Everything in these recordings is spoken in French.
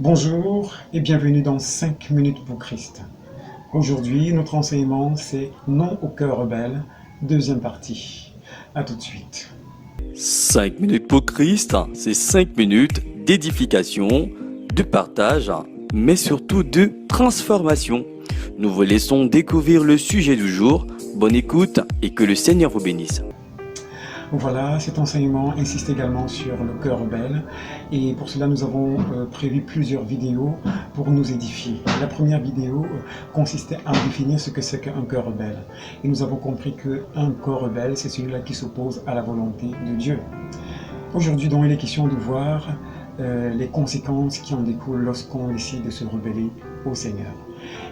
Bonjour et bienvenue dans 5 minutes pour Christ. Aujourd'hui, notre enseignement, c'est Non au cœur rebelle, deuxième partie. A tout de suite. 5 minutes pour Christ, c'est 5 minutes d'édification, de partage, mais surtout de transformation. Nous vous laissons découvrir le sujet du jour. Bonne écoute et que le Seigneur vous bénisse. Voilà, cet enseignement insiste également sur le cœur rebelle et pour cela nous avons prévu plusieurs vidéos pour nous édifier. La première vidéo consistait à définir ce que c'est qu'un cœur rebelle et nous avons compris qu'un corps rebelle c'est celui-là qui s'oppose à la volonté de Dieu. Aujourd'hui donc il est question de voir les conséquences qui en découlent lorsqu'on décide de se rebeller au Seigneur.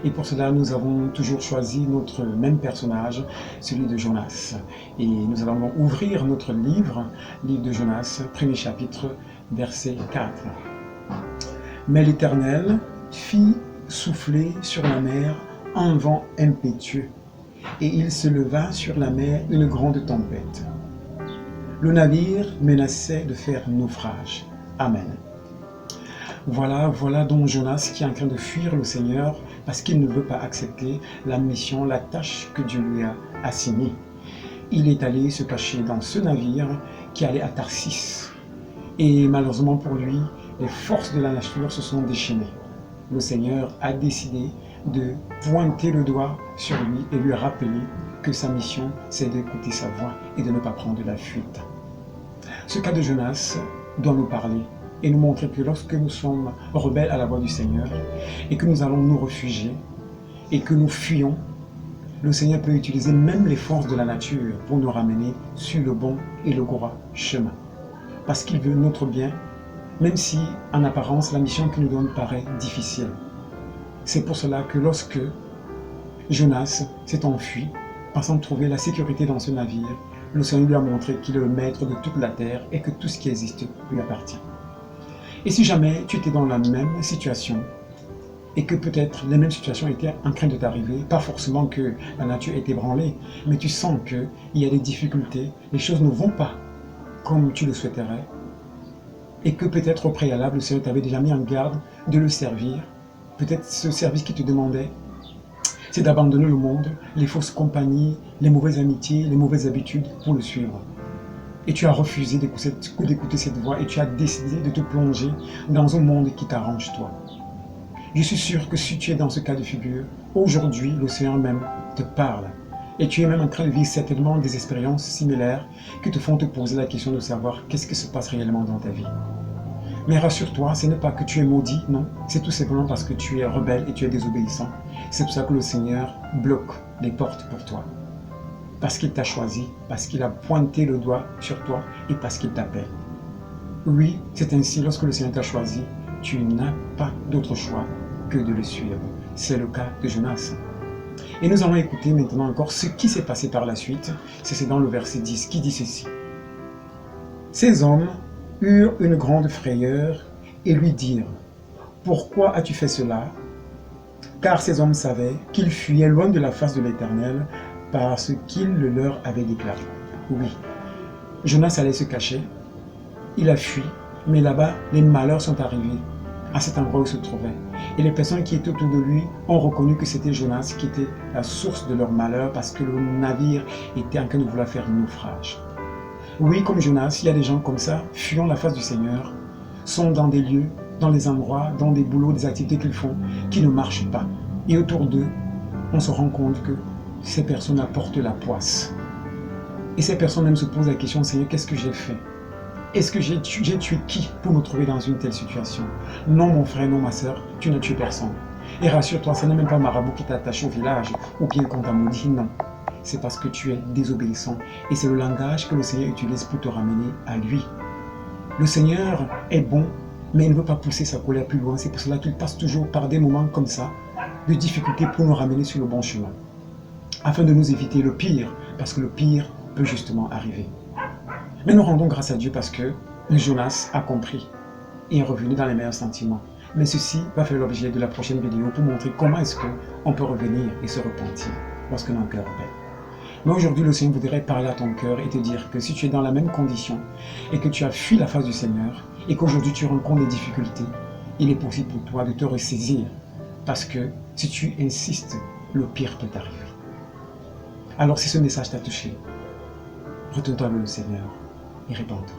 Et pour cela, nous avons toujours choisi notre même personnage, celui de Jonas. Et nous allons ouvrir notre livre de Jonas, premier chapitre, verset 4. Mais l'Éternel fit souffler sur la mer un vent impétueux, et il se leva sur la mer une grande tempête. Le menaçait de faire naufrage. Amen. Voilà donc Jonas qui est en train de fuir le Seigneur parce qu'il ne veut pas accepter la mission, la tâche que Dieu lui a assignée. Il est allé se cacher dans ce navire qui allait à Tarsis. Et malheureusement pour lui, les forces de la nature se sont déchaînées. Le Seigneur a décidé de pointer le doigt sur lui et lui rappeler que sa mission, c'est d'écouter sa voix et de ne pas prendre la fuite. Ce cas de Jonas doit nous parler et nous montrer que lorsque nous sommes rebelles à la voix du Seigneur et que nous allons nous réfugier et que nous fuyons, le Seigneur peut utiliser même les forces de la nature pour nous ramener sur le bon et le droit chemin. Parce qu'il veut notre bien, même si en apparence la mission qu'il nous donne paraît difficile. C'est pour cela que lorsque Jonas s'est enfui, pensant trouver la sécurité dans ce navire, le Seigneur lui a montré qu'il est le maître de toute la terre et que tout ce qui existe lui appartient. Et si jamais tu étais dans la même situation et que peut-être les mêmes situations étaient en train de t'arriver, pas forcément que la nature est ébranlée, mais tu sens qu'il y a des difficultés, les choses ne vont pas comme tu le souhaiterais, et que peut-être au préalable, le Seigneur t'avait déjà mis en garde de le servir, peut-être ce service qui te demandait, c'est d'abandonner le monde, les fausses compagnies, les mauvaises amitiés, les mauvaises habitudes pour le suivre. Et tu as refusé d'écouter cette voix et tu as décidé de te plonger dans un monde qui t'arrange toi. Je suis sûr que si tu es dans ce cas de figure, aujourd'hui, le Seigneur même te parle. Et tu es même en train de vivre certainement des expériences similaires qui te font te poser la question de savoir qu'est-ce qui se passe réellement dans ta vie. Mais rassure-toi, ce n'est pas que tu es maudit, non. C'est tout simplement parce que tu es rebelle et tu es désobéissant. C'est pour ça que le Seigneur bloque les portes pour toi. Parce qu'il t'a choisi, parce qu'il a pointé le doigt sur toi et parce qu'il t'appelle. Oui, c'est ainsi, lorsque le Seigneur t'a choisi, tu n'as pas d'autre choix que de le suivre. C'est le cas de Jonas. Et nous allons écouter maintenant encore ce qui s'est passé par la suite. C'est dans le verset 10 qui dit ceci. Ces hommes eurent une grande frayeur et lui dirent « Pourquoi as-tu fait cela ?» Car ces hommes savaient qu'ils fuyaient loin de la face de l'Éternel parce qu'il le leur avait déclaré. Oui, Jonas allait se cacher, il a fui, mais là-bas, les malheurs sont arrivés à cet endroit où il se trouvait. Et les personnes qui étaient autour de lui ont reconnu que c'était Jonas qui était la source de leur malheur parce que le navire était en train de vouloir faire naufrage. Oui, comme Jonas, il y a des gens comme ça, fuyant la face du Seigneur, sont dans des lieux, dans des endroits, dans des boulots, des activités qu'ils font, qui ne marchent pas. Et autour d'eux, on se rend compte que ces personnes apportent la poisse. Et ces personnes même se posent la question, Seigneur, qu'est-ce que j'ai fait? Est-ce que j'ai tué qui pour me trouver dans une telle situation? Non, mon frère, non, ma soeur, tu n'as tué personne. Et rassure-toi, ce n'est même pas Marabout qui t'a attaché au village ou bien qu'on t'a maudit, non. C'est parce que tu es désobéissant. Et c'est le langage que le Seigneur utilise pour te ramener à lui. Le Seigneur est bon, mais il ne veut pas pousser sa colère plus loin. C'est pour cela qu'il passe toujours par des moments comme ça, de difficulté pour nous ramener sur le bon chemin. Afin de nous éviter le pire, parce que le pire peut justement arriver. Mais nous rendons grâce à Dieu parce que Jonas a compris et est revenu dans les meilleurs sentiments. Mais ceci va faire l'objet de la prochaine vidéo pour montrer comment est-ce qu'on peut revenir et se repentir lorsque notre cœur rebelle. Mais aujourd'hui, le Seigneur voudrait parler à ton cœur et te dire que si tu es dans la même condition et que tu as fui la face du Seigneur et qu'aujourd'hui tu rencontres des difficultés, il est possible pour toi de te ressaisir parce que si tu insistes, le pire peut t'arriver. Alors si ce message t'a touché, retourne-toi vers le Seigneur et réponds-toi.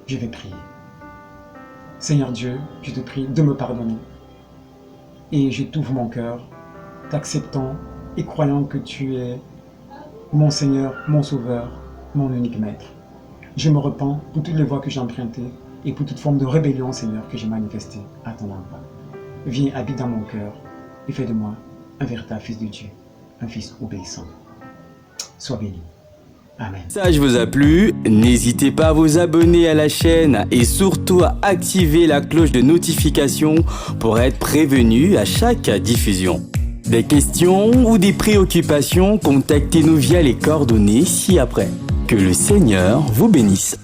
Je vais prier. Seigneur Dieu, je te prie de me pardonner. Et je t'ouvre mon cœur, t'acceptant et croyant que tu es mon Seigneur, mon Sauveur, mon unique Maître. Je me repens pour toutes les voies que j'ai empruntées et pour toute forme de rébellion, Seigneur, que j'ai manifestée à ton endroit. Viens, habite dans mon cœur et fais de moi un véritable fils de Dieu, un fils obéissant. Sois béni. Amen. Si ça vous a plu, n'hésitez pas à vous abonner à la chaîne et surtout à activer la cloche de notification pour être prévenu à chaque diffusion. Des questions ou des préoccupations, contactez-nous via les coordonnées ci-après. Que le Seigneur vous bénisse.